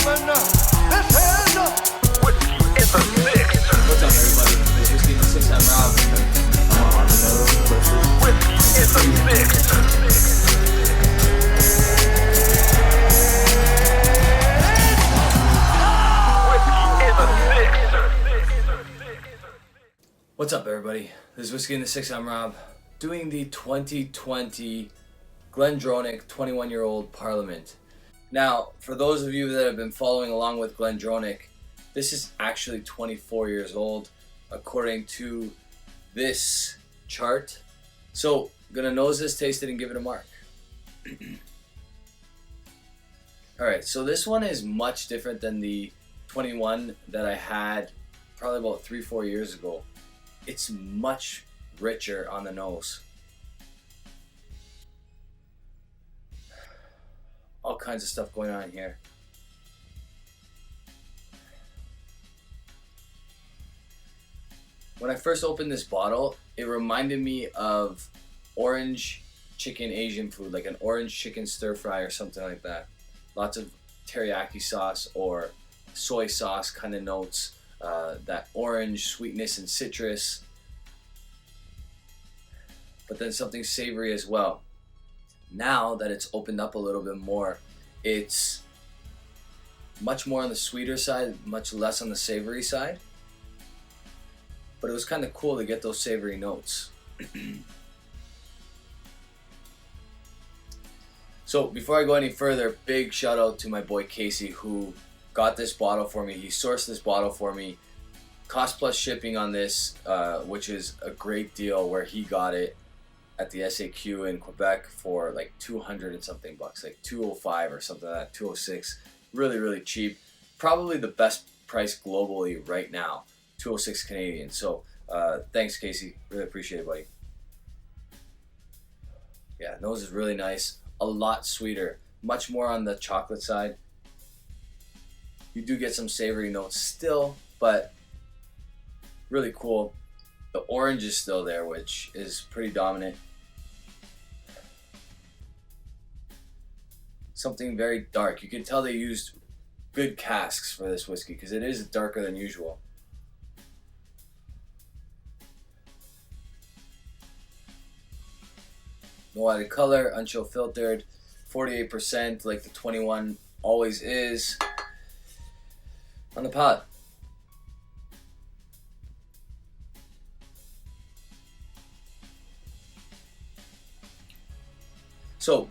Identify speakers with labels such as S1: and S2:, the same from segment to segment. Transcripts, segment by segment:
S1: What's up, everybody? This is Whisky in the Six. I'm Rob.
S2: Whiskey in the mix.
S1: What's up, everybody? This is Whisky in the Six. I'm Rob. Doing the 2020 Glendronach 21-year-old Parliament. Now, for those of you that have been following along with Glendronach, this is actually 24 years old, according to this chart. So, I'm gonna nose this, taste it, and give it a mark. Alright, so this one is much different than the 21 that I had probably about 3-4 years ago. It's much richer on the nose. All kinds of stuff going on here. When I first opened this bottle, it reminded me of orange chicken Asian food, like an orange chicken stir fry or something like that. Lots of teriyaki sauce or soy sauce kind of notes, that orange sweetness and citrus, but then something savory as well. Now that it's opened up a little bit more, it's much more on the sweeter side, much less on the savory side. But it was kind of cool to get those savory notes. So before I go any further, big shout out to my boy Casey, who got this bottle for me. He sourced this bottle for me. Cost plus shipping on this, which is a great deal, where he got it at the SAQ in Quebec for like 200 and something bucks, like 205 or something like that, 206. Really, really cheap. Probably the best price globally right now. 206 Canadian. So thanks, Casey. Really appreciate it, buddy. Yeah, nose is really nice. A lot sweeter. Much more on the chocolate side. You do get some savory notes still, but really cool. The orange is still there, which is pretty dominant. Something very dark. You can tell they used good casks for this whiskey because it is darker than usual. No added color, unchill filtered, 48% like the 21 always is. On the palate. So,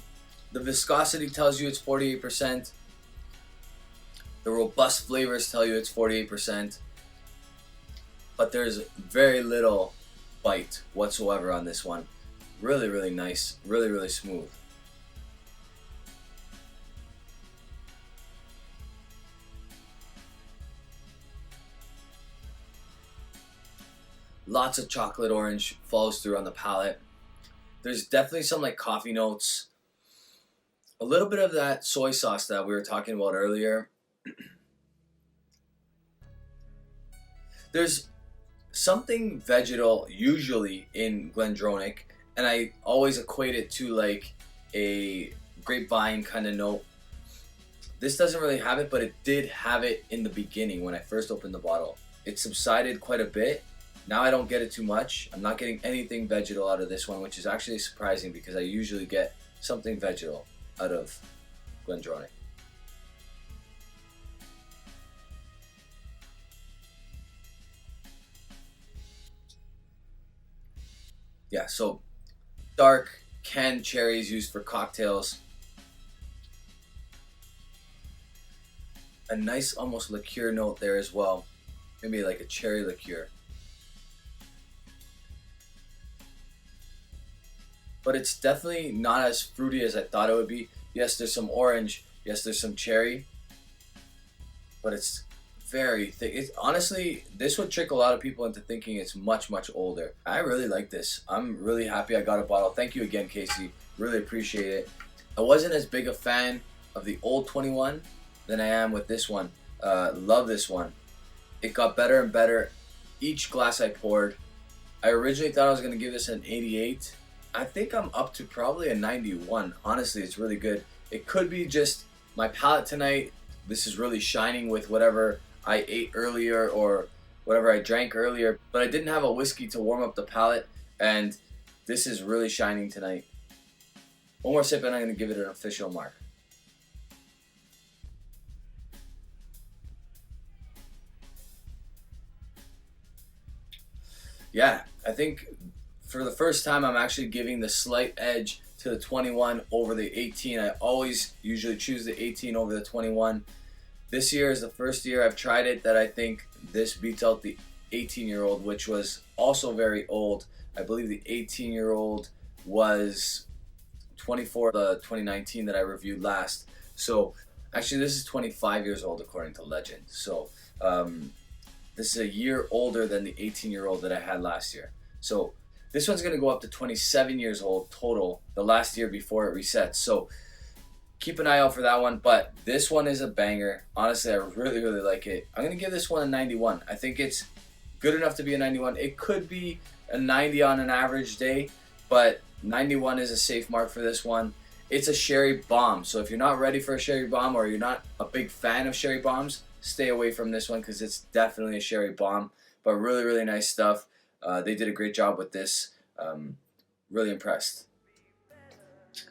S1: the viscosity tells you it's 48%. The robust flavors tell you it's 48%. But there's very little bite whatsoever on this one. Really, really nice. Really, really smooth. Lots of chocolate orange follows through on the palate. There's definitely some like coffee notes. A little bit of that soy sauce that we were talking about earlier. There's something vegetal usually in Glendronach, and I always equate it to like a grapevine kind of note. This doesn't really have it, but it did have it in the beginning when I first opened the bottle. It subsided quite a bit. Now I don't get it too much. I'm not getting anything vegetal out of this one, which is actually surprising because I usually get something vegetal out of Glendronach. Yeah, so dark canned cherries used for cocktails. A nice almost liqueur note there as well. Maybe like a cherry liqueur. But it's definitely not as fruity as I thought it would be. Yes, there's some orange. Yes, there's some cherry. But it's very thick. Honestly, this would trick a lot of people into thinking it's much, much older. I really like this. I'm really happy I got a bottle. Thank you again, Casey. Really appreciate it. I wasn't as big a fan of the old 21 than I am with this one. Love this one. It got better and better each glass I poured. I originally thought I was going to give this an 88. I think I'm up to probably a 91. Honestly, it's really good. It could be just my palate tonight this is really shining with whatever I ate earlier or whatever I drank earlier. But I didn't have a whiskey to warm up the palate, and this is really shining tonight. One more sip and I'm going to give it an official mark. Yeah, I think for the first time I'm actually giving the slight edge to the 21 over the 18. I always usually choose the 18 over the 21. This year is the first year I've tried it that I think this beats out the 18-year-old, which was also very old. I believe the 18-year-old was 24, the 2019 that I reviewed last. So actually this is 25 years old according to Legend. So this is a year older than the 18-year-old that I had last year. So this one's going to go up to 27 years old total the last year before it resets. So keep an eye out for that one. But this one is a banger. Honestly, I really, really like it. I'm going to give this one a 91. I think it's good enough to be a 91. It could be a 90 on an average day, but 91 is a safe mark for this one. It's a sherry bomb. So if you're not ready for a sherry bomb or you're not a big fan of sherry bombs, stay away from this one because it's definitely a sherry bomb. But really, really nice stuff. They did a great job with this. Really impressed.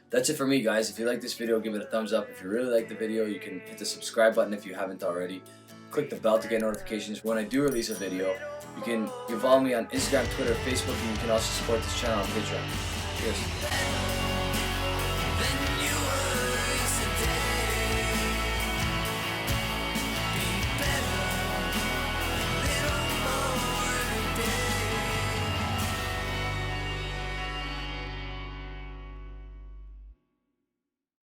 S1: That's it for me, guys. If you like this video, give it a thumbs up. If you really like the video, you can hit the subscribe button if you haven't already. Click the bell to get notifications when I do release a video. You can follow me on Instagram, Twitter, Facebook, and you can also support this channel on Patreon. Cheers.